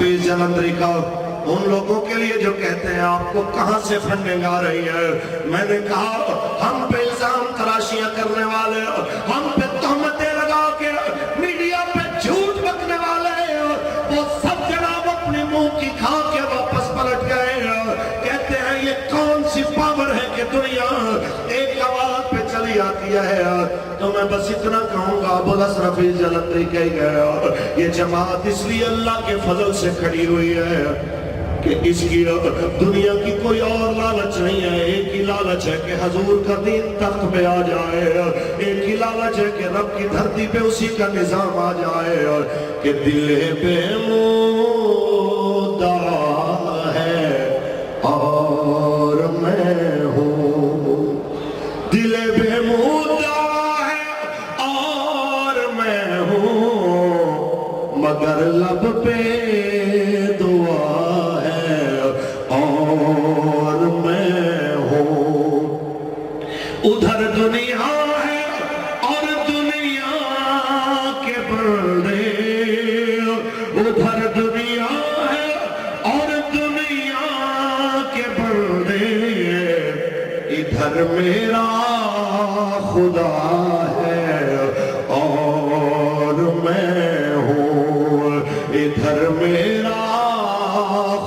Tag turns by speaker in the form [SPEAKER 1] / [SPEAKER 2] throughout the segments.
[SPEAKER 1] रफीज जलंधरी का उन लोगों के लिए जो कहते हैं आपको कहां से फंडिंग आ रही है, मैंने कहा हम पे इल्जाम तराशियां करने वाले, हम पे तहमतें लगा के मीडिया पे झूठ बकने वाले, वो सब जनाब अपने मुंह की खा के वापस पलट गए। कहते हैं ये कौन सी पावर है कि दुनिया एक आवाज पे चली आती है। तो मैं बस इतना कहूंगा, अबुल हसन रफीज जलंधरी कह गया, ये जमात इसलिए अल्लाह के फजल से खड़ी हुई है कि इसकी दुनिया की कोई और लालच नहीं है। एक ही लालच है कि हजूर का दीन तख्त पे आ जाए, एक ही लालच है कि रब की धरती पे उसी का निजाम आ जाए, कि दिल पे मुद्दा है और मैं हूँ, दिल पे मुद्दा है और मैं हूँ, मगर लब पे दुआ और मैं हूँ। उधर दुनिया है और दुनिया के बंदे, उधर दुनिया है और दुनिया के बंदे, इधर मेरा खुदा है और मैं हूँ, इधर मेरा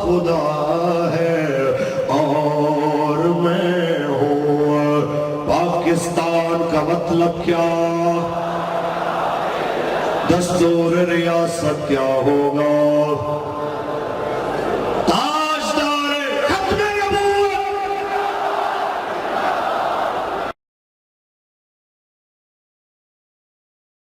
[SPEAKER 1] खुदा का मतलब क्या, दस्तूर रियासत क्या होगा,